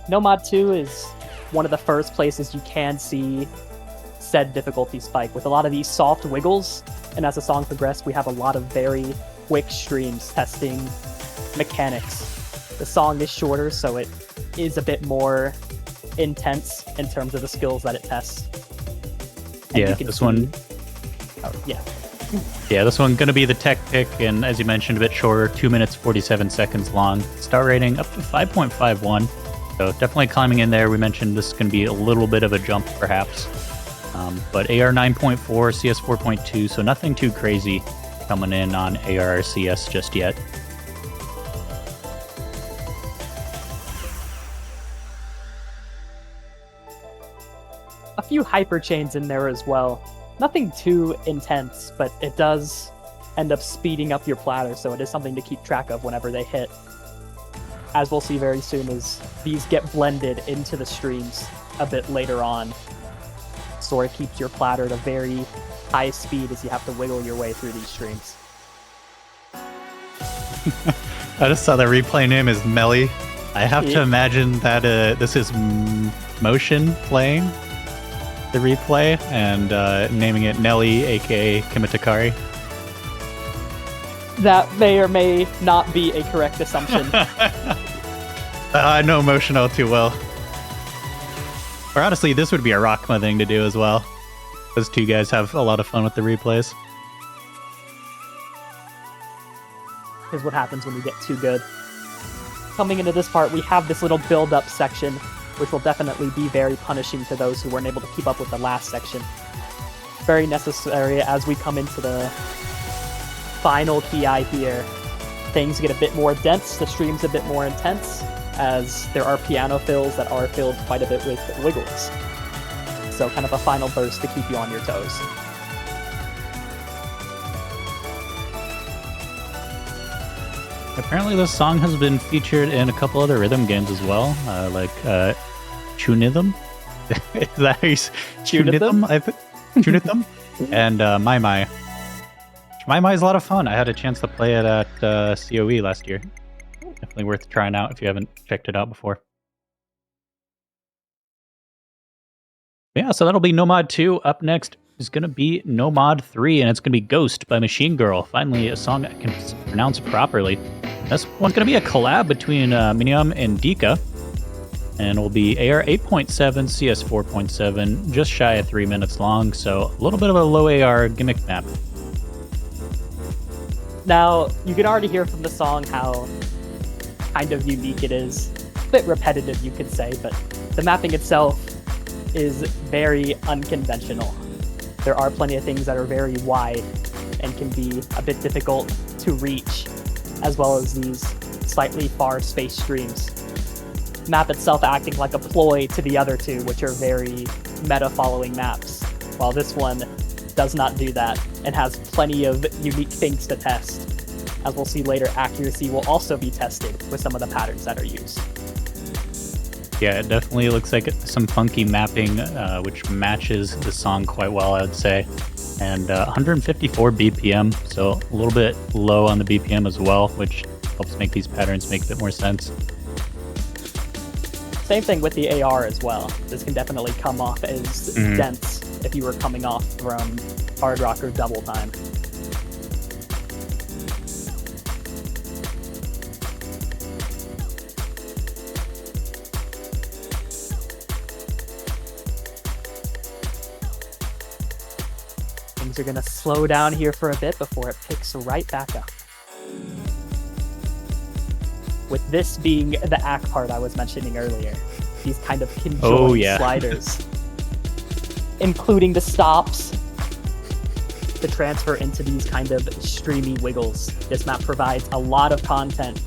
Nomad 2 is one of the first places you can see said difficulty spike with a lot of these soft wiggles, and as the song progressed, we have a lot of very quick streams testing mechanics. The song is shorter, so it is a bit more intense in terms of the skills that it tests. And yeah, this one. Oh, yeah. Yeah, this one gonna be the tech pick, and as you mentioned, a bit shorter, 2 minutes 47 seconds long. Star rating up to 5.51, so definitely climbing in there. We mentioned this is gonna be a little bit of a jump, perhaps, but AR 9.4, CS 4.2, so nothing too crazy coming in on AR or CS just yet. A few hyper chains in there as well. Nothing too intense, but it does end up speeding up your platter, so it is something to keep track of whenever they hit. As we'll see very soon, as these get blended into the streams a bit later on. Sort of keeps your platter at a very high speed as you have to wiggle your way through these streams. I just saw the replay name is Melly. I have to imagine that this is motion playing the replay and naming it Nelly, aka Kimitakari. That may or may not be a correct assumption. I know motion all too well. Or honestly, this would be a Rockma thing to do as well. Those two guys have a lot of fun with the replays. Is what happens when you get too good. Coming into this part, we have this little build-up section, which will definitely be very punishing to those who weren't able to keep up with the last section. Very necessary as we come into the final PI here. Things get a bit more dense, the stream's a bit more intense, as there are piano fills that are filled quite a bit with wiggles. So kind of a final burst to keep you on your toes. Apparently this song has been featured in a couple other rhythm games as well, like Tunithum. Is that how you say Tunithum? I think Tunithum and My My. My My is a lot of fun. I had a chance to play it at COE last year. Definitely worth trying out if you haven't checked it out before. Yeah, so that'll be Nomad 2. Up next is going to be Nomad 3, and it's going to be Ghost by Machine Girl. Finally, a song I can pronounce properly. This one's going to be a collab between Minium and Dika, and it will be AR 8.7, CS 4.7, just shy of 3 minutes long, so a little bit of a low AR gimmick map. Now, you can already hear from the song how kind of unique it is. A bit repetitive, you could say, but the mapping itself is very unconventional. There are plenty of things that are very wide and can be a bit difficult to reach, as well as these slightly far space streams. The map itself acting like a ploy to the other two, which are very meta-following maps, while this one does not do that and has plenty of unique things to test. As we'll see later, accuracy will also be tested with some of the patterns that are used. Yeah, it definitely looks like some funky mapping, which matches the song quite well, I would say. And 154 BPM, so a little bit low on the BPM as well, which helps make these patterns make a bit more sense. Same thing with the AR as well. This can definitely come off as dense if you were coming off from Hard Rock or Double Time. Things are going to slow down here for a bit before it picks right back up. With this being the ACK part I was mentioning earlier, these kind of conjoined sliders, including the stops, to transfer into these kind of streamy wiggles. This map provides a lot of content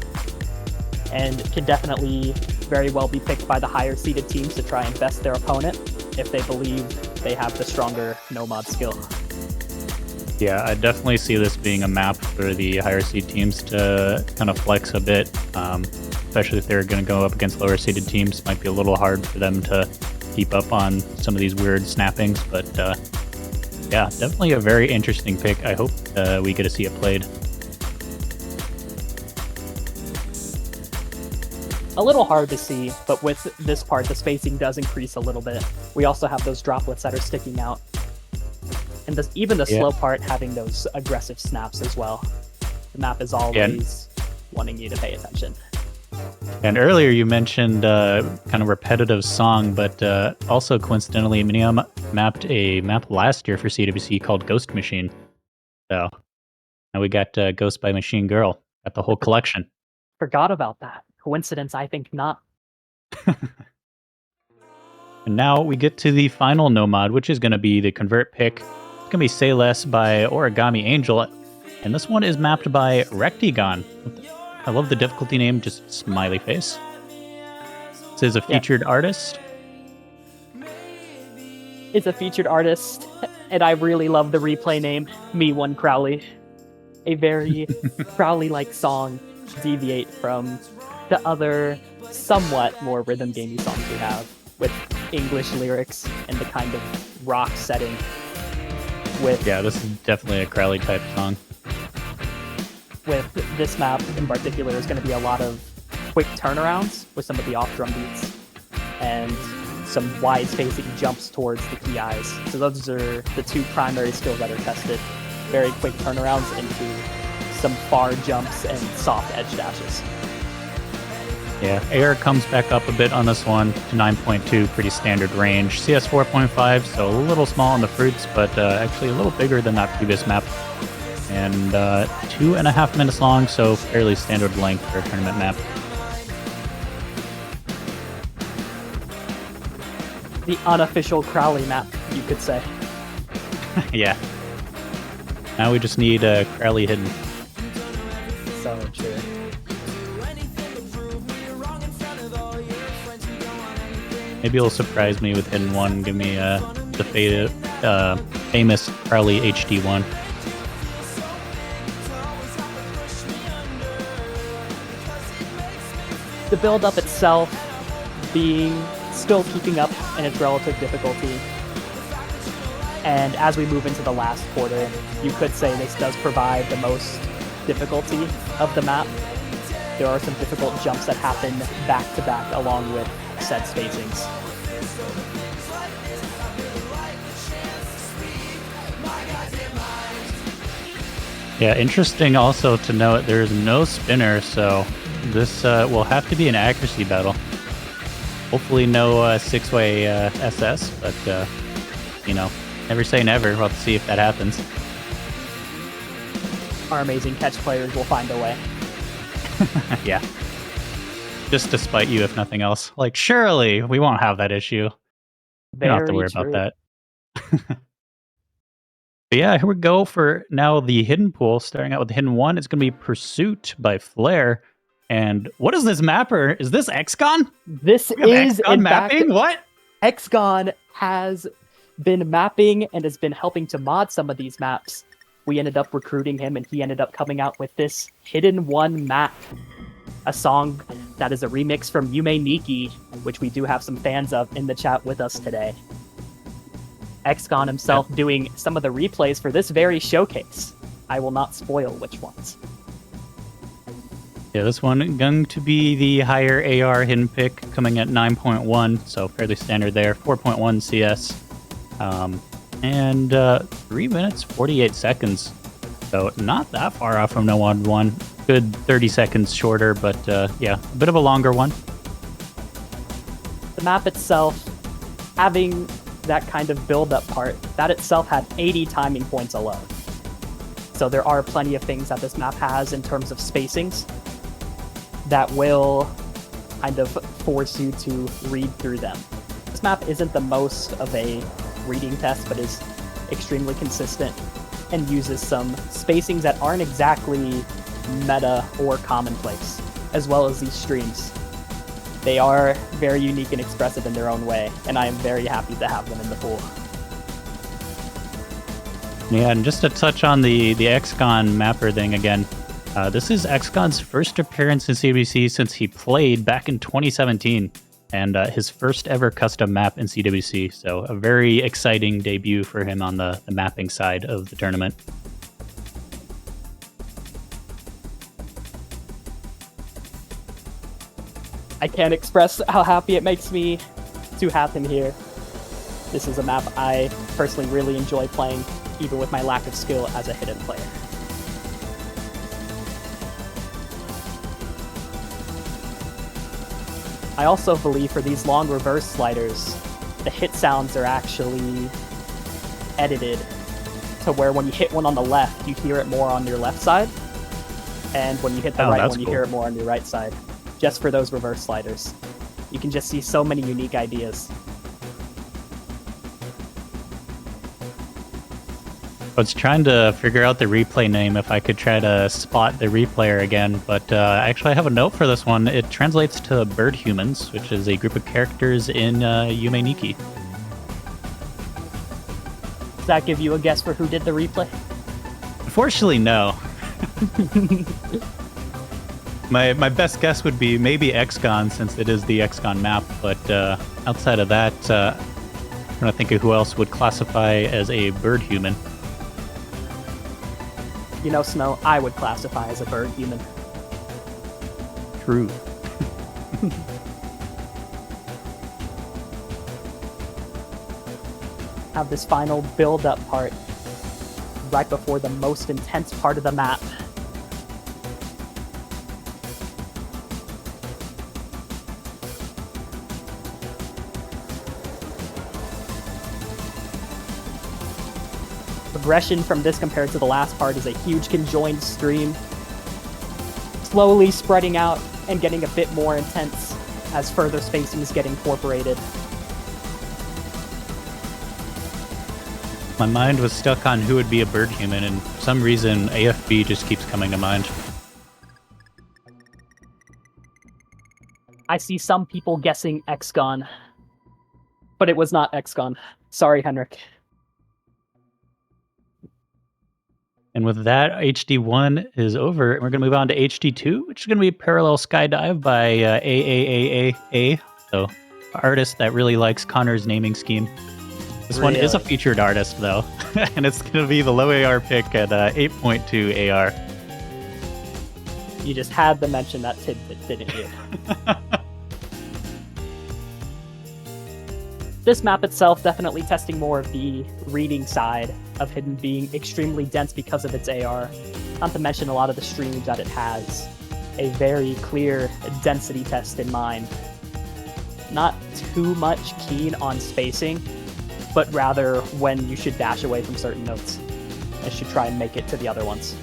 and can definitely very well be picked by the higher seeded teams to try and best their opponent if they believe they have the stronger no-mod skill. Yeah, I definitely see this being a map for the higher seed teams to kind of flex a bit, especially if they're going to go up against lower seeded teams. Might be a little hard for them to keep up on some of these weird snappings, but yeah, definitely a very interesting pick. I hope we get to see it played. a little hard to see, but with this part, the spacing does increase a little bit. We also have those droplets that are sticking out. And even the slow part having those aggressive snaps as well. The map is always wanting you to pay attention. And earlier you mentioned kind of repetitive song, but also coincidentally, Minium mapped a map last year for CWC called Ghost Machine. So now we got Ghost by Machine Girl. Got the whole collection. Forgot about that. Coincidence? I think not. And now we get to the final no mod, which is going to be the convert pick. It's going to be Say Less by Origami Angel. And this one is mapped by Rectigon. I love the difficulty name, just smiley face. This is a featured artist. It's a featured artist, and I really love the replay name, Me One Crowley. A very Crowley-like song to deviate from the other somewhat more rhythm gamey songs we have, with English lyrics and the kind of rock setting. Yeah, this is definitely a Crowley type song. With this map in particular, there's going to be a lot of quick turnarounds with some of the off drum beats and some wide spacing jumps towards the key eyes. So those are the two primary skills that are tested. Very quick turnarounds into some far jumps and soft edge dashes. Yeah, air comes back up a bit on this one to 9.2, pretty standard range. CS 4.5, so a little small on the fruits, but actually a little bigger than that previous map. And 2.5 minutes long, so fairly standard length for a tournament map. The unofficial Crowley map, you could say. Yeah. Now we just need Crowley hidden. So true. Maybe it'll surprise me with hidden one. Give me the famous Crowley HD one. The build-up itself being still keeping up in its relative difficulty. And as we move into the last quarter, you could say this does provide the most difficulty of the map. There are some difficult jumps that happen back-to-back along with set spacings. Yeah, interesting also to note there is no spinner, so this will have to be an accuracy battle. Hopefully no six-way SS, but you know, never say never. We'll have to see if that happens. Our amazing catch players will find a way. Yeah. Just to spite you, if nothing else. Like, surely we won't have that issue. We don't have to worry about that. But yeah, here we go for now the hidden pool. Starting out with the hidden one, it's going to be Pursuit by Flare. And what is this mapper? Is this XCon? This is XCon in mapping? fact, What? XCon has been mapping and has been helping to mod some of these maps. We ended up recruiting him, and he ended up coming out with this Hidden One map, a song that is a remix from Yume Nikki, which we do have some fans of in the chat with us today. XCon himself doing some of the replays for this very showcase. I will not spoil which ones. Yeah, this one going to be the higher AR hidden pick, coming at 9.1, so fairly standard there. 4.1 CS. And 3 minutes, 48 seconds. So not that far off from No Mod 1. Good 30 seconds shorter, but yeah, a bit of a longer one. The map itself, having that kind of build-up part, that itself had 80 timing points alone. So there are plenty of things that this map has in terms of spacings that will kind of force you to read through them. This map isn't the most of a reading test, but is extremely consistent and uses some spacings that aren't exactly meta or commonplace, as well as these streams. They are very unique and expressive in their own way, and I am very happy to have them in the pool. Yeah, and just to touch on the XCon mapper thing again, this is XCon's first appearance in CWC since he played back in 2017, and his first ever custom map in CWC, so a very exciting debut for him on the mapping side of the tournament. I can't express how happy it makes me to have him here. This is a map I personally really enjoy playing, even with my lack of skill as a hidden player. I also believe for these long reverse sliders, the hit sounds are actually edited to where when you hit one on the left, you hear it more on your left side, and when you hit the right one, you hear it more on your right side, just for those reverse sliders. You can just see so many unique ideas. I was trying to figure out the replay name if I could try to spot the replayer again, but actually I have a note for this one. It translates to bird humans, which is a group of characters in Yume Nikki. Does that give you a guess for who did the replay? Unfortunately, no. My best guess would be maybe XCON, since it is the XCON map, but outside of that, I'm trying to think of who else would classify as a bird human. You know, Snow, I would classify as a bird human. True. Have this final build-up part right before the most intense part of the map. Progression from this compared to the last part is a huge conjoined stream, slowly spreading out and getting a bit more intense as further spacings get incorporated. My mind was stuck on who would be a bird human, and for some reason AFB just keeps coming to mind. I see some people guessing XCON, but it was not XCON. Sorry, Henrik. And with that, HD1 is over, and we're going to move on to HD2, which is going to be Parallel Skydive by AAAAA, so artist that really likes Connor's naming scheme. This one is a featured artist, though, and it's going to be the low AR pick at 8.2 AR. You just had to mention that tidbit, didn't you? This map itself definitely testing more of the reading side of Hidden being extremely dense because of its AR. Not to mention a lot of the streams that it has a very clear density test in mind. Not too much keen on spacing, but rather when you should dash away from certain notes and should try and make it to the other ones.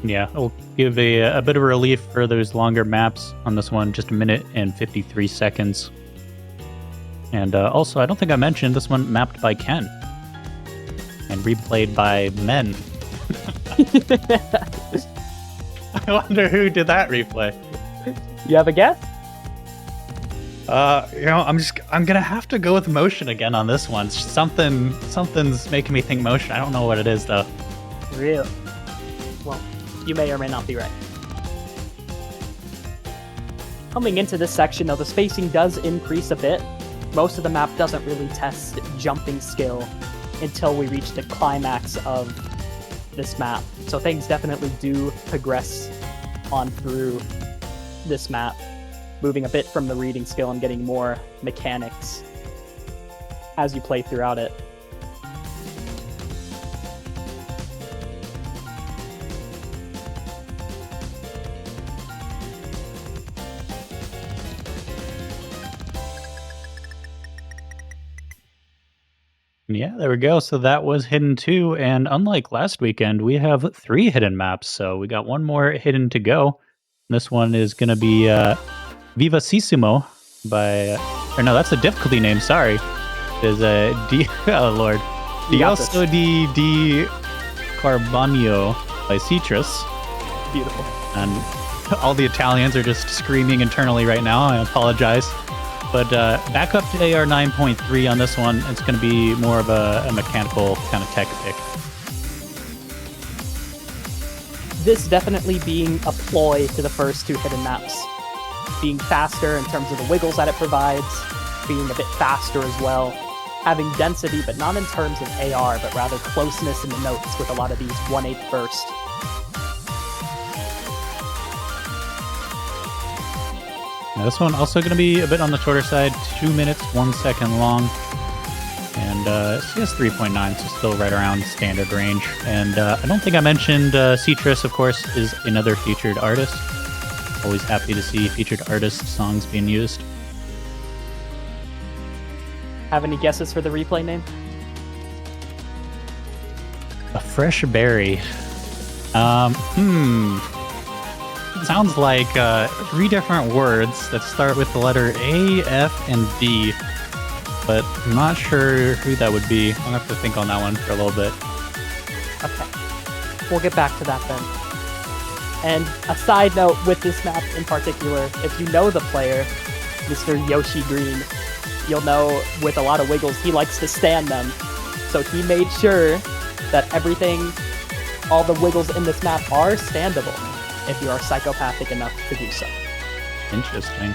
Yeah, I'll give a bit of relief for those longer maps on this one, just 1 minute and 53 seconds. And also, I don't think I mentioned this one mapped by Ken and replayed by men. I wonder who did that replay. You have a guess? I'm gonna have to go with motion again on this one. Something's making me think motion. I don't know what it is though. Really? Well, you may or may not be right. Coming into this section though, the spacing does increase a bit. Most of the map doesn't really test jumping skill until we reach the climax of this map. So things definitely do progress on through this map, moving a bit from the reading skill and getting more mechanics as you play throughout it. Yeah, there we go. So that was Hidden 2, and unlike last weekend, we have 3 hidden maps. So we got one more hidden to go. This one is going to be vv1825970365 by... or no, that's a difficulty name, sorry. There's a D... oh, Lord. Dioso di Carbonio by Citrus. Beautiful. And all the Italians are just screaming internally right now. I apologize. But back up to AR 9.3 on this one. It's going to be more of a mechanical kind of tech pick. This definitely being a ploy to the first 2 hidden maps. Being faster in terms of the wiggles that it provides, being a bit faster as well, having density but not in terms of AR, but rather closeness in the notes with a lot of these 1/8 burst. Now this one also going to be a bit on the shorter side, 2 minutes, 1 second long. And CS 3.9, so still right around standard range. And I don't think I mentioned Citrus, of course, is another featured artist. Always happy to see featured artist songs being used. Have any guesses for the replay name? A fresh berry. Sounds like 3 different words that start with the letter A, F, and D. But I'm not sure who that would be. I'll have to think on that one for a little bit. Okay. We'll get back to that then. And a side note with this map in particular, if you know the player, Mr. Yoshi Green, you'll know with a lot of wiggles, he likes to stand them. So he made sure that everything, all the wiggles in this map are standable if you are psychopathic enough to do so. Interesting.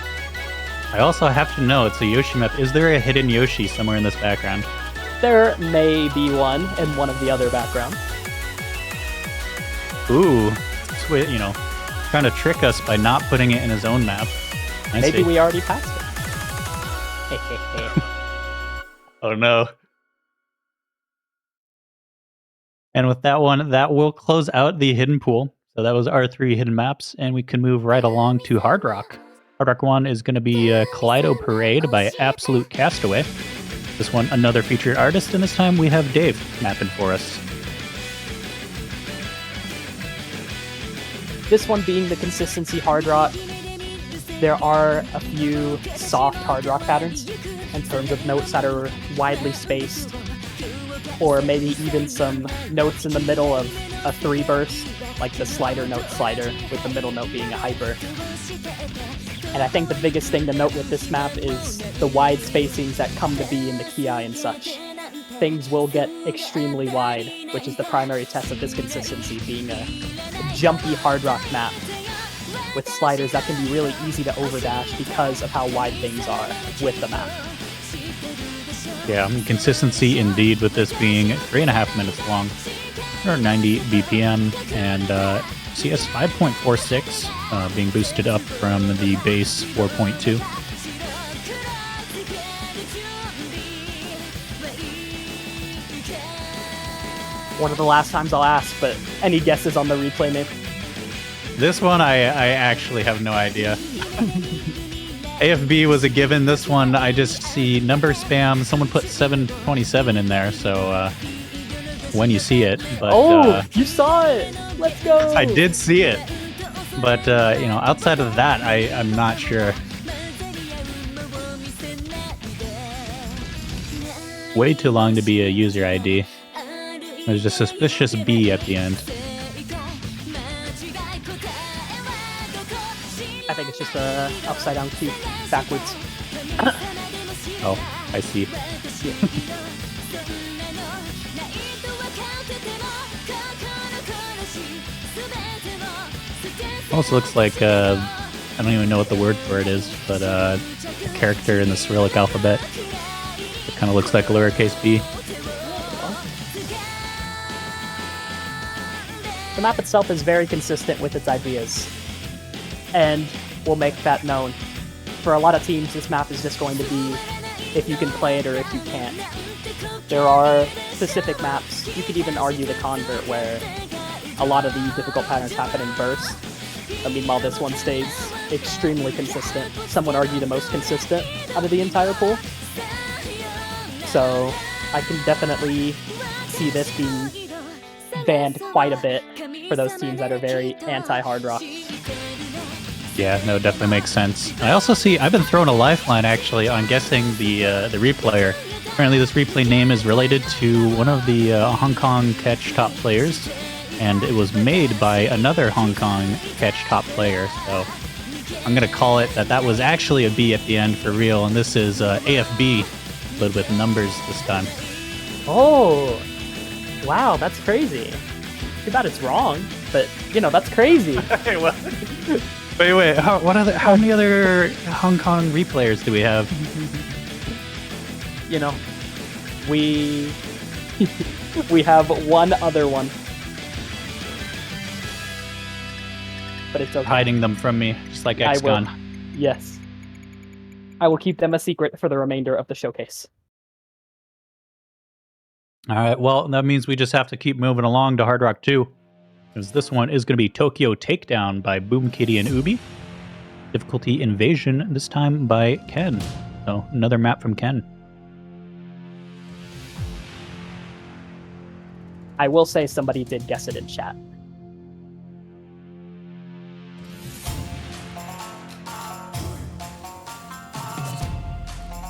I also have to know, it's a Yoshi map. Is there a hidden Yoshi somewhere in this background? There may be one in one of the other backgrounds. Ooh, you know, trying to trick us by not putting it in his own map. Maybe we already passed it. Oh no. And with that one, that will close out the hidden pool. So that was our 3 hidden maps, and we can move right along to Hard Rock. Hard Rock 1 is going to be Kaleido Parade by Absolute Castaway. This one, another featured artist, and this time we have Dave mapping for us. This one being the consistency Hard Rock, there are a few soft Hard Rock patterns in terms of notes that are widely spaced, or maybe even some notes in the middle of a 3 burst, like the slider note slider, with the middle note being a hyper. And I think the biggest thing to note with this map is the wide spacings that come to be in the Ki and such. Things will get extremely wide, which is the primary test of this consistency, being a jumpy Hard Rock map with sliders that can be really easy to overdash because of how wide things are with the map. Yeah, consistency indeed, with this being 3.5 minutes long, or 90 BPM, and CS 5.46 being boosted up from the base 4.2. One of the last times I'll ask, but any guesses on the replay name? This one I actually have no idea. AFB was a given. This one I just see number spam. Someone put 727 in there, so when you see it. But, you saw it! Let's go! I did see it. But, you know, outside of that, I'm not sure. Way too long to be a user ID. There's a suspicious B at the end. I think it's just a upside down Q, backwards. Oh, I see. Almost looks like, I don't even know what the word for it is, but a character in the Cyrillic alphabet. It kind of looks like a lowercase b. The map itself is very consistent with its ideas, and will make that known. For a lot of teams, this map is just going to be if you can play it or if you can't. There are specific maps, you could even argue the convert, where a lot of the difficult patterns happen in bursts. But meanwhile, this one stays extremely consistent. Some would argue the most consistent out of the entire pool. So I can definitely see this being banned quite a bit for those teams that are very anti-hard rock. Yeah, no, definitely makes sense. I also see, I've been thrown a lifeline actually on guessing the replayer. Apparently this replay name is related to one of the Hong Kong catch top players, and it was made by another Hong Kong catch top player, so I'm going to call it that was actually a B at the end for real, and this is AFB, but with numbers this time. Oh, wow, that's crazy. Too bad it's wrong, but, you know, that's crazy. Hey, what? Wait, how many other Hong Kong replayers do we have? You know, we have one other one. But it's okay. Hiding them from me, just like XCon. Yes. I will keep them a secret for the remainder of the showcase. All right, well, that means we just have to keep moving along to Hard Rock 2. Because this one is going to be Tokyo Takedown by Boom Kitty and Ubi. Difficulty Invasion, this time by Ken. So, another map from Ken. I will say somebody did guess it in chat.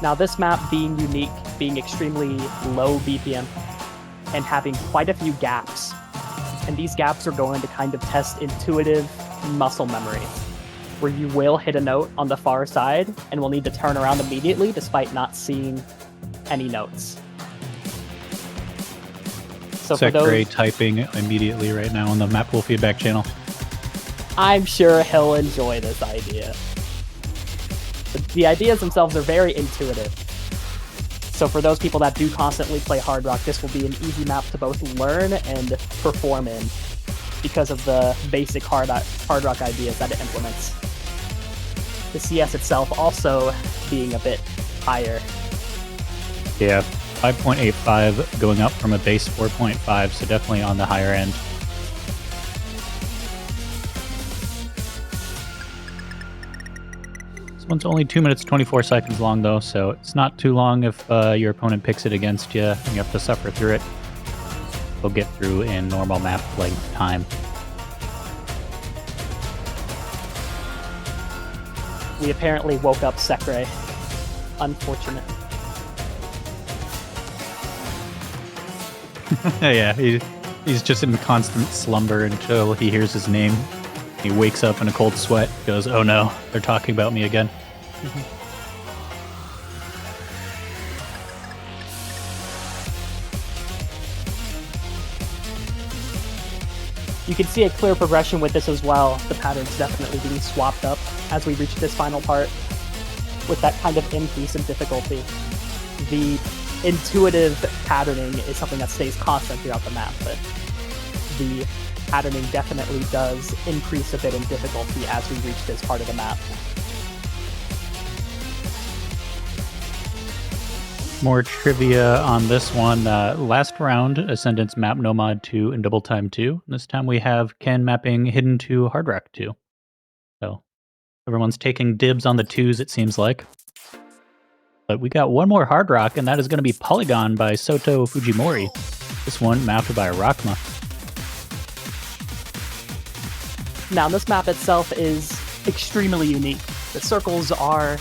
Now this map being unique, being extremely low BPM, and having quite a few gaps. And these gaps are going to kind of test intuitive muscle memory, where you will hit a note on the far side and will need to turn around immediately despite not seeing any notes. So for Secretary those, typing immediately right now on the Mappool feedback channel. I'm sure he'll enjoy this idea. The ideas themselves are very intuitive. So for those people that do constantly play Hard Rock, this will be an easy map to both learn and perform in because of the basic Hard Rock ideas that it implements. The CS itself also being a bit higher. Yeah, 5.85 going up from a base 4.5, so definitely on the higher end. This one's only 2 minutes 24 seconds long though, so it's not too long if your opponent picks it against you and you have to suffer through it. We'll get through in normal map length time. We apparently woke up Sekre. Unfortunate. Yeah, he's just in constant slumber until he hears his name. He wakes up in a cold sweat, goes, "Oh no, they're talking about me again." You can see a clear progression with this as well. The pattern's definitely being swapped up as we reach this final part with that kind of increase in difficulty. The intuitive patterning is something that stays constant throughout the map, but the patterning definitely does increase a bit in difficulty as we reach this part of the map. More trivia on this one. Last round, Ascendant's map Nomad 2 and Double Time 2. This time we have Ken mapping Hidden 2 Hard Rock 2. So everyone's taking dibs on the 2s, it seems like. But we got one more Hard Rock, and that is going to be Polygon by Soto Fujimori. This one mapped by Rakma. Now, this map itself is extremely unique. The circles are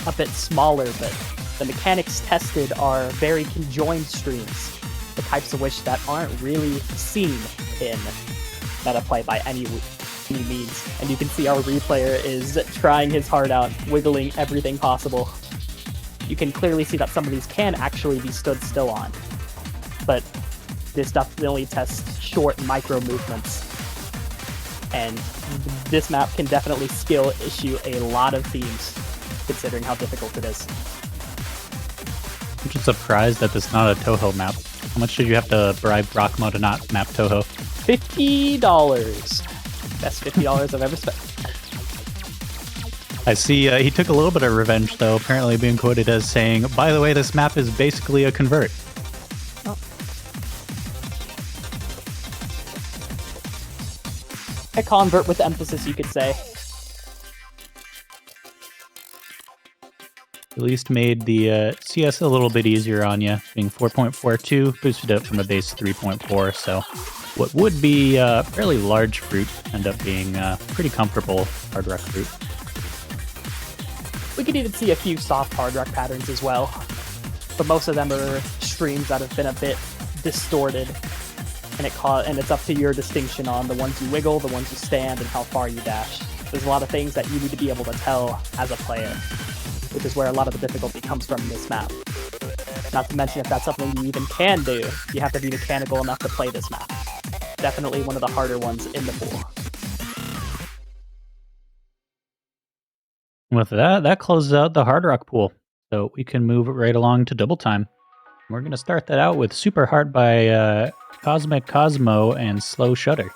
a bit smaller, but the mechanics tested are very conjoined streams, the types of which that aren't really seen in meta play by any means. And you can see our replayer is trying his heart out, wiggling everything possible. You can clearly see that some of these can actually be stood still on, but this definitely tests short micro movements. And this map can definitely skill issue a lot of themes, considering how difficult it is. I'm just surprised that this is not a Toho map. How much did you have to bribe Rakma to not map Toho? $50. Best $50 I've ever spent. I see he took a little bit of revenge, though, apparently being quoted as saying, "By the way, this map is basically a convert." Oh. A convert with emphasis, you could say. At least made the CS a little bit easier on you, being 4.42, boosted up from a base 3.4, so what would be fairly large fruit end up being pretty comfortable Hard Rock fruit. We could even see a few soft Hard Rock patterns as well, but most of them are streams that have been a bit distorted, and it's up to your distinction on the ones you wiggle, the ones you stand, and how far you dash. There's a lot of things that you need to be able to tell as a player, which is where a lot of the difficulty comes from in this map. Not to mention, if that's something you even can do, you have to be mechanical enough to play this map. Definitely one of the harder ones in the pool. With that closes out the Hard Rock pool, so we can move right along to Double Time. We're going to start that out with Super Heart by Cosmic Cosmo and Slow Shutter.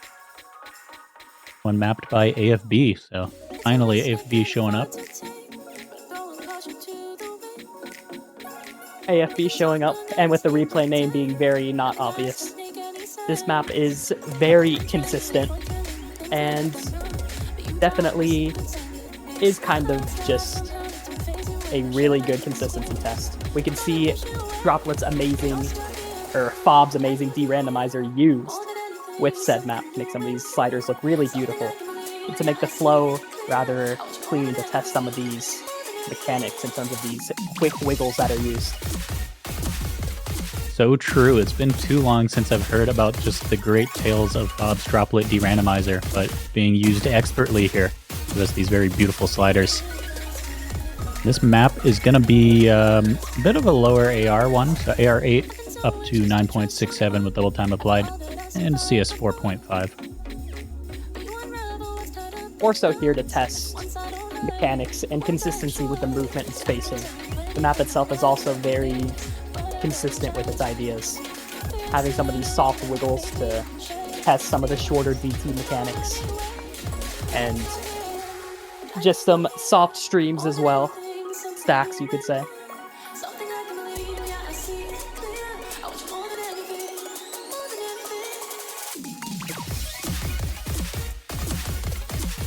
One mapped by AFB, so finally AFB showing up. AFB showing up, and with the replay name being very not obvious. This map is very consistent, and definitely is kind of just a really good consistency test. We can see Droplet's amazing, or Fob's amazing de-randomizer used with said map to make some of these sliders look really beautiful, and to make the flow rather clean to test some of these mechanics in terms of these quick wiggles that are used. So true. It's been too long since I've heard about just the great tales of Bob's Droplet de-randomizer, but being used expertly here to give us these very beautiful sliders. This map is going to be a bit of a lower AR one, so AR 8 up to 9.67 with double time applied, and CS 4.5. Also here to test mechanics and consistency with the movement and spacing. The map itself is also very consistent with its ideas, having some of these soft wiggles to test some of the shorter DT mechanics, and just some soft streams as well, stacks you could say.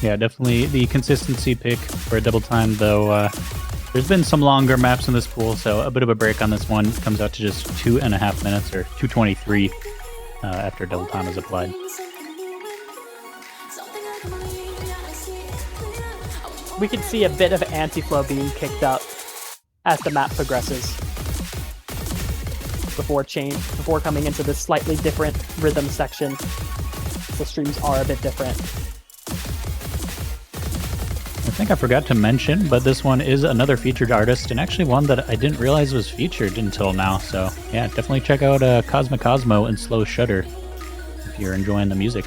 Yeah, definitely the consistency pick for a double time, though there's been some longer maps in this pool, so a bit of a break on this one. It comes out to just 2.5 minutes, or 2:23 after double time is applied. We can see a bit of anti-flow being kicked up as the map progresses, before coming into this slightly different rhythm section. The streams are a bit different. I think I forgot to mention, but this one is another featured artist, and actually one that I didn't realize was featured until now. So yeah, definitely check out Cosmo and Slow Shutter if you're enjoying the music.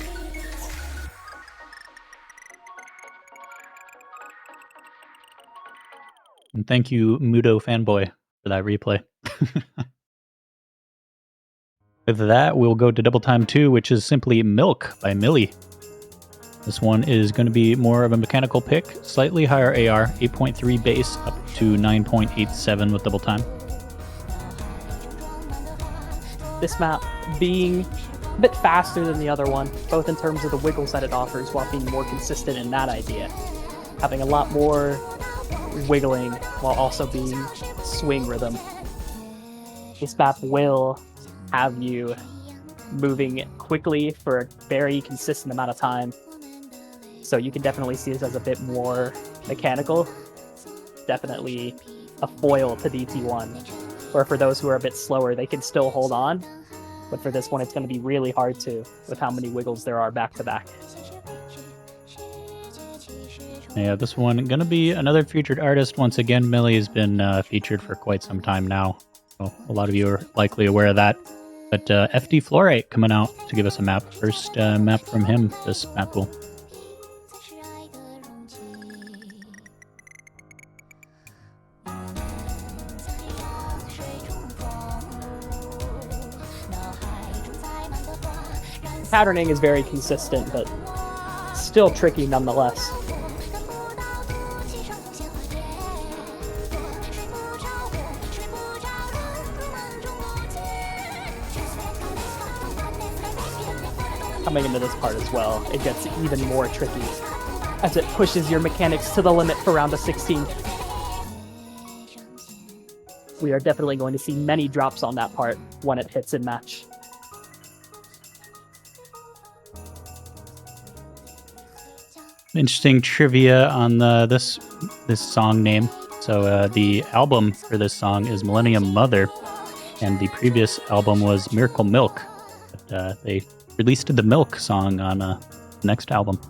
And thank you, Mudo Fanboy, for that replay. With that, we'll go to Double Time 2, which is simply Milk by Millie. This one is going to be more of a mechanical pick, slightly higher AR, 8.3 base up to 9.87 with double time. This map being a bit faster than the other one, both in terms of the wiggles that it offers while being more consistent in that idea. Having a lot more wiggling while also being swing rhythm. This map will have you moving quickly for a very consistent amount of time. So you can definitely see this as a bit more mechanical. Definitely a foil to DT1. Or for those who are a bit slower, they can still hold on. But for this one, it's going to be really hard to, with how many wiggles there are back to back. Yeah, this one going to be another featured artist. Once again, Millie has been featured for quite some time now. So a lot of you are likely aware of that. But FD Fluorite coming out to give us a map. First map from him, this map pool. Patterning is very consistent, but still tricky nonetheless. Coming into this part as well, it gets even more tricky as it pushes your mechanics to the limit for round of 16. We are definitely going to see many drops on that part when it hits in match. Interesting trivia on this song name. So the album for this song is Millennium Mother, and the previous album was Miracle Milk. But they released the Milk song on the next album.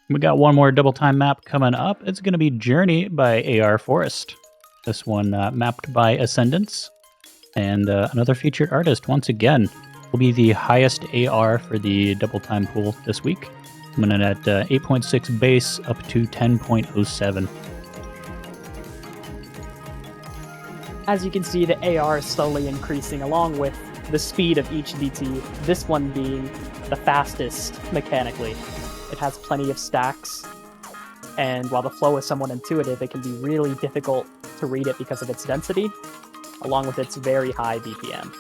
We got one more double time map coming up. It's going to be Journey by AR Forest. This one mapped by Ascendance. And another featured artist, once again, will be the highest AR for the double time pool this week. Coming in at 8.6 base up to 10.07. As you can see, the AR is slowly increasing along with the speed of each DT, this one being the fastest mechanically. It has plenty of stacks, and while the flow is somewhat intuitive, it can be really difficult to read it because of its density, along with its very high BPM.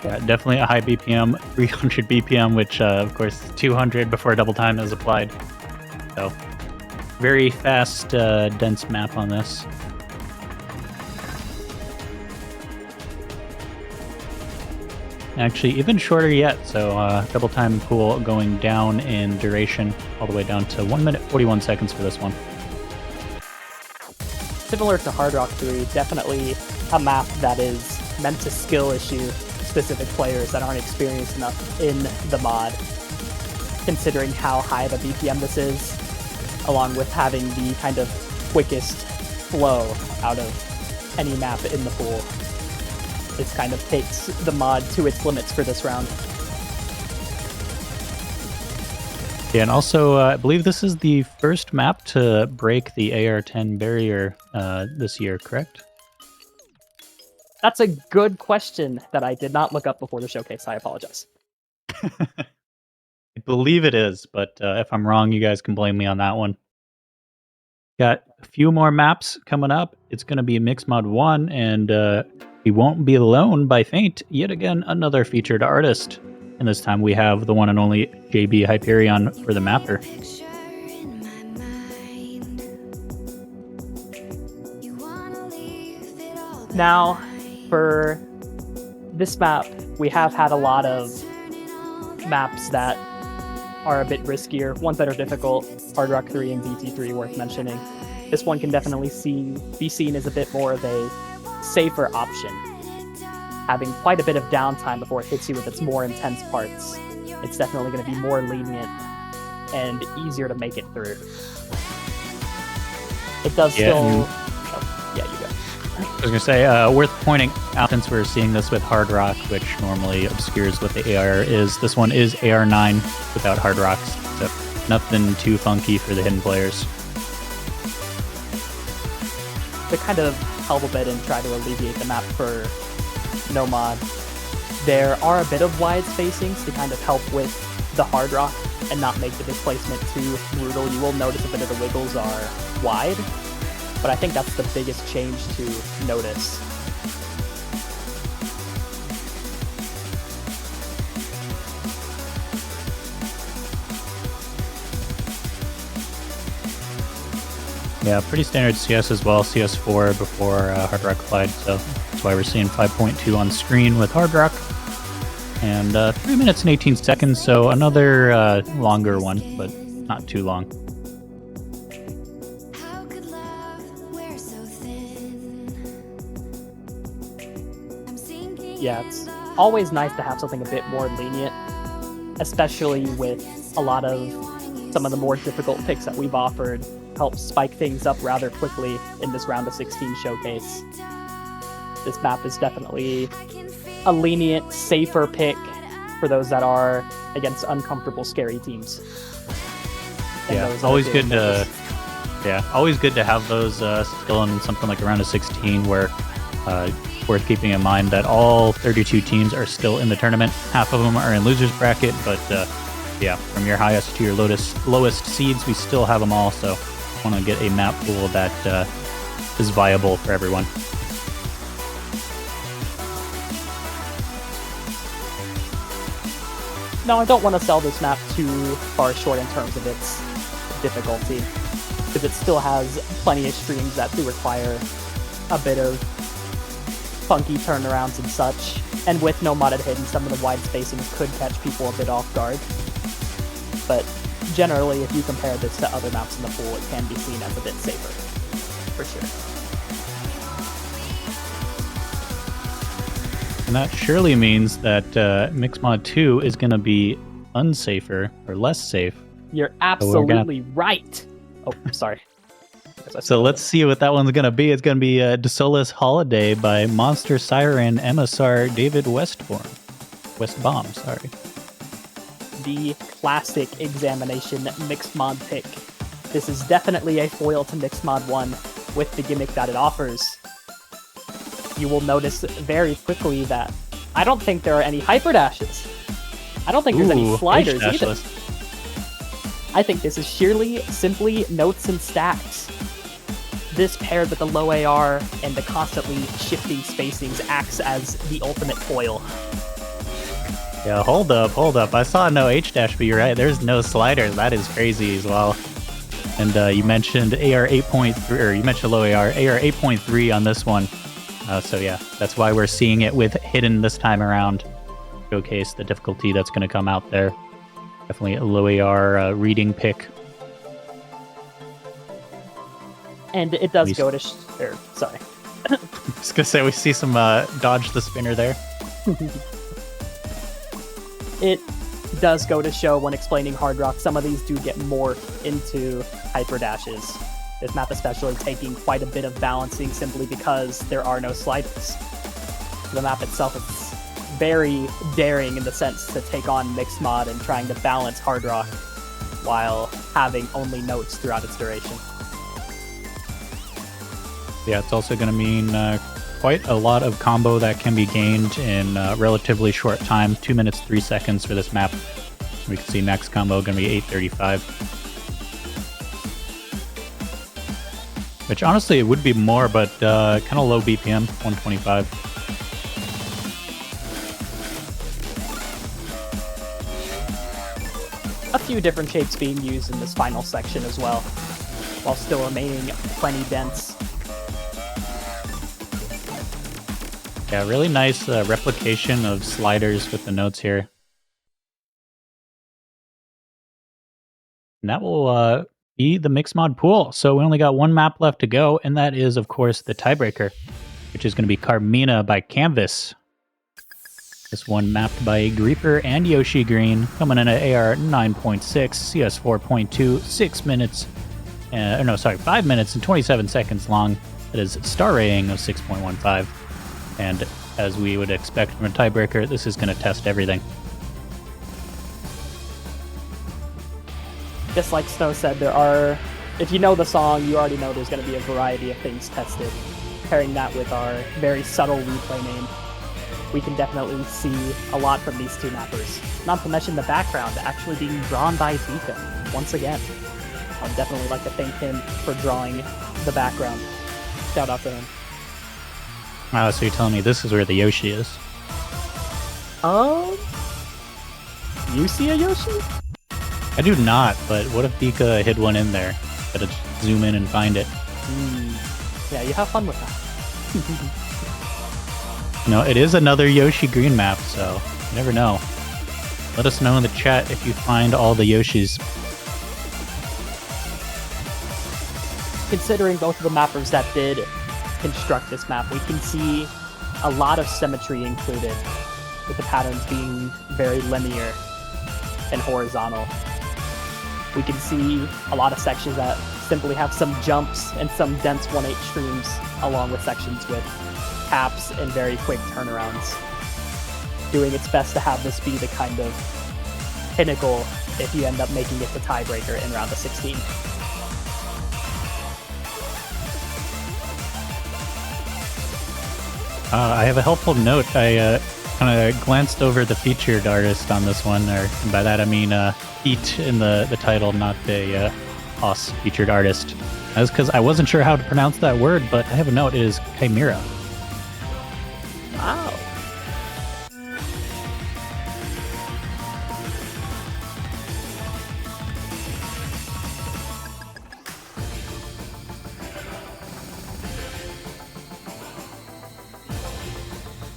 Yeah, definitely a high BPM, 300 BPM, which of course 200 before double time is applied. So very fast, dense map on this. Actually, even shorter yet, so double time pool going down in duration, all the way down to 1 minute 41 seconds for this one. Similar to Hard Rock 3, definitely a map that is meant to skill issue specific players that aren't experienced enough in the mod, considering how high of a BPM this is, along with having the kind of quickest flow out of any map in the pool. This kind of takes the mod to its limits for this round. Yeah, and also, I believe this is the first map to break the AR-10 barrier this year, correct? That's a good question that I did not look up before the showcase. I apologize. I believe it is, but if I'm wrong, you guys can blame me on that one. Got a few more maps coming up. It's going to be Mixed Mod 1, and We Won't Be Alone by Faint, yet again another featured artist. And this time we have the one and only JB Hyperion for the mapper. Now, for this map, we have had a lot of maps that are a bit riskier, ones that are difficult, Hard Rock 3 and BT3 worth mentioning. This one can definitely be seen as a bit more of a safer option, having quite a bit of downtime before it hits you with its more intense parts. It's definitely going to be more lenient and easier to make it through. It does still... Oh, yeah, you go. I was going to say, worth pointing out, since we're seeing this with Hard Rock, which normally obscures what the AR is, this one is AR9 without Hard Rocks, so nothing too funky for the hidden players. To kind of help a bit and try to alleviate the map for no mod, there are a bit of wide spacings to kind of help with the Hard Rock and not make the displacement too brutal. You will notice a bit of the wiggles are wide, but I think that's the biggest change to notice. Yeah, pretty standard CS as well, CS4 before Hard Rock applied, so that's why we're seeing 5.2 on screen with Hard Rock. And 3 minutes and 18 seconds, so another longer one, but not too long. Yeah, it's always nice to have something a bit more lenient, especially with a lot of some of the more difficult picks that we've offered. Help spike things up rather quickly in this round of 16 showcase. This map is definitely a lenient, safer pick for those that are against uncomfortable, scary teams. Yeah, always good to always good to have those still in something like a round of 16 where worth keeping in mind that all 32 teams are still in the tournament. Half of them are in losers bracket, but yeah, from your highest to your lowest seeds, we still have them all, so want to get a map pool that is viable for everyone. Now, I don't want to sell this map too far short in terms of its difficulty, because it still has plenty of streams that do require a bit of funky turnarounds and such, and with no modded hidden, some of the wide spacings could catch people a bit off guard. But generally, if you compare this to other maps in the pool, it can be seen as a bit safer, for sure. And that surely means that Mixmod 2 is going to be unsafer, or less safe. You're absolutely right! Oh, sorry. So let's see what that one's going to be. It's going to be DeSolace Holiday by Monster Siren MSR David Westbaum, sorry. The classic examination mixed mod pick. This is definitely a foil to Mixed Mod 1 with the gimmick that it offers. you will notice very quickly that I don't think there are any hyper dashes. I don't think there's any sliders either. I think this is simply notes and stacks. This paired with the low AR and the constantly shifting spacings acts as the ultimate foil. Yeah, hold up. I saw no H-dash, but you're right. There's no sliders. That is crazy as well. And you mentioned AR 8.3, or you mentioned low AR 8.3 on this one. So yeah, that's why we're seeing it with hidden this time around. Showcase the difficulty that's going to come out there. Definitely a low AR reading pick. And it does go to... sorry. I was going to say, we see some dodge the spinner there. It does go to show when explaining Hard Rock, some of these do get more into hyper dashes. This map especially taking quite a bit of balancing simply because there are no sliders. The map itself is very daring in the sense to take on mixed mod and trying to balance Hard Rock while having only notes throughout its duration. Yeah, it's also going to mean quite a lot of combo that can be gained in a relatively short time. 2 minutes, 3 seconds for this map. We can see max combo going to be 835. Which honestly, it would be more, but kind of low BPM, 125. A few different shapes being used in this final section as well, while still remaining plenty dense. Yeah, really nice replication of sliders with the notes here. And that will be the mixed mod pool. So we only got one map left to go, and that is, of course, the tiebreaker, which is going to be Carmina by Canvas. This one mapped by Greeper and Yoshi Green, coming in at AR 9.6, CS 4.2, 6 minutes, 5 minutes and 27 seconds long. That is star rating of 6.15. And as we would expect from a tiebreaker, this is going to test everything. Just like Snow said, if you know the song, you already know there's going to be a variety of things tested. Pairing that with our very subtle replay name, we can definitely see a lot from these two mappers. Not to mention the background actually being drawn by Vika, once again. I'd definitely like to thank him for drawing the background. Shout out to him. Wow, so you're telling me this is where the Yoshi is? You see a Yoshi? I do not, but what if Vika hid one in there? Gotta zoom in and find it. Yeah, you have fun with that. No, it is another Yoshi Green map, so you never know. Let us know in the chat if you find all the Yoshis. Considering both of the mappers that did construct this map, we can see a lot of symmetry included, with the patterns being very linear and horizontal. We can see a lot of sections that simply have some jumps and some dense 1/8 streams, along with sections with taps and very quick turnarounds, doing its best to have this be the kind of pinnacle if you end up making it the tiebreaker in round of 16. I have a helpful note. I kind of glanced over the featured artist on this one, and by that I mean Eat in the title, not the Os featured artist. That's because I wasn't sure how to pronounce that word, but I have a note. It is Chimera. Wow.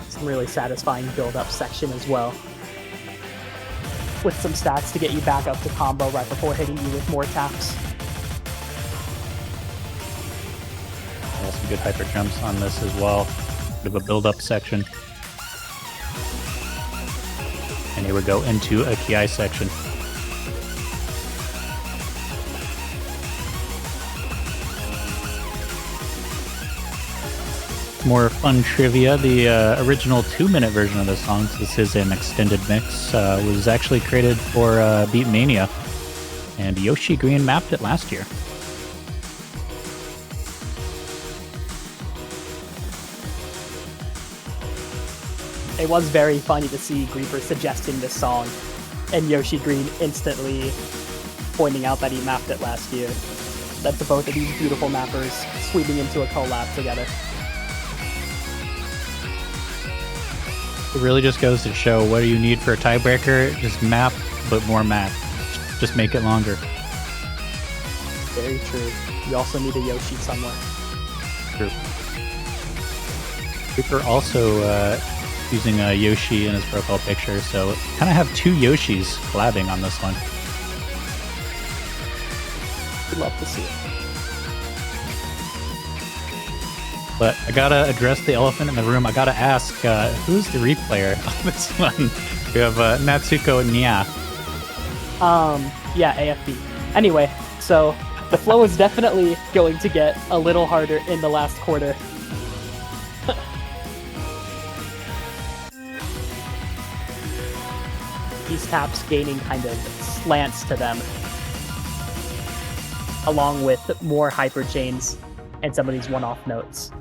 Some really satisfying build-up section as well, with some stats to get you back up to combo right before hitting you with more taps. Some good hyper jumps on this as well. Bit of a build-up section. And here we go into a Ki section. More fun trivia. The original 2-minute version of this song, this is an extended mix, was actually created for Beatmania, and Yoshi Green mapped it last year. it was very funny to see Griefer suggesting this song, and Yoshi Green instantly pointing out that he mapped it last year. That's both of these beautiful mappers sweeping into a collab together. It really just goes to show what do you need for a tiebreaker? Just map, but more map. Just make it longer. Very true. You also need a Yoshi somewhere. True. Reaper also using a Yoshi in his profile picture, so kind of have two Yoshis collabing on this one. We'd love to see it. But I gotta address the elephant in the room. I gotta ask, who's the replayer on this one? We have Natsuko Nya. Yeah, AFB. Anyway, so the flow is definitely going to get a little harder in the last quarter. These taps gaining kind of slants to them, along with more hyper chains and some of these one-off notes.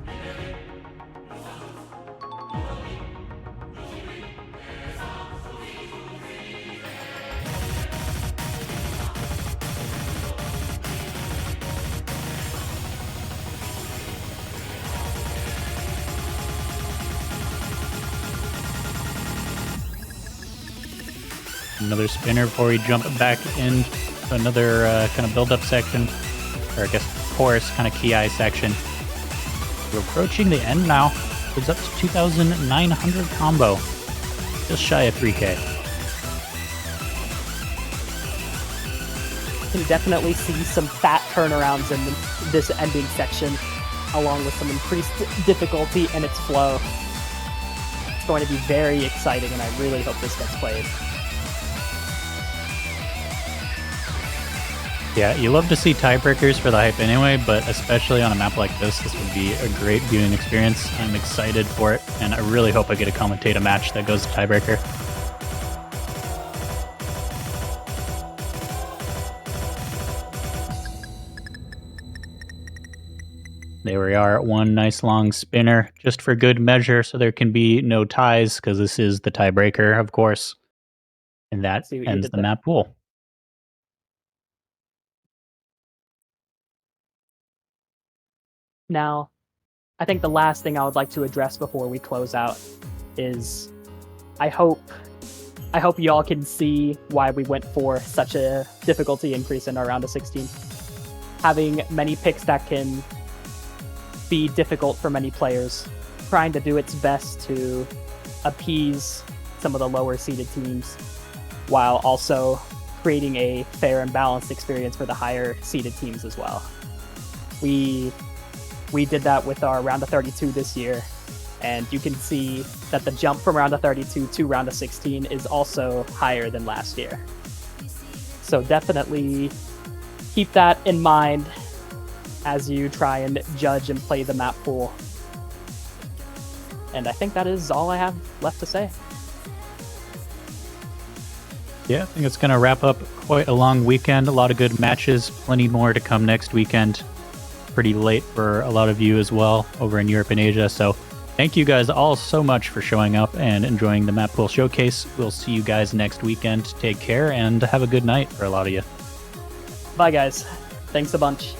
Another spinner before we jump back in to another kind of build-up section, or I guess chorus kind of key eye section. We're approaching the end now. It's up to 2,900 combo, just shy of 3K. You can definitely see some fat turnarounds in this ending section, along with some increased difficulty in its flow. It's going to be very exciting, and I really hope this gets played. Yeah, you love to see tiebreakers for the hype anyway, but especially on a map like this, this would be a great viewing experience. I'm excited for it, and I really hope I get to commentate a match that goes to tiebreaker. There we are, one nice long spinner, just for good measure, so there can be no ties, because this is the tiebreaker, of course. And that ends the map pool. Now, I think the last thing I would like to address before we close out is I hope y'all can see why we went for such a difficulty increase in our round of 16. Having many picks that can be difficult for many players, trying to do its best to appease some of the lower seeded teams, while also creating a fair and balanced experience for the higher seeded teams as well. We did that with our round of 32 this year, and you can see that the jump from round of 32 to round of 16 is also higher than last year. So definitely keep that in mind as you try and judge and play the map pool. And I think that is all I have left to say. Yeah, I think it's going to wrap up quite a long weekend. A lot of good matches, plenty more to come next weekend. Pretty late for a lot of you as well over in Europe and Asia. So thank you guys all so much for showing up and enjoying the Mappool Showcase. We'll see you guys next weekend. Take care and have a good night for a lot of you. Bye, guys. Thanks a bunch.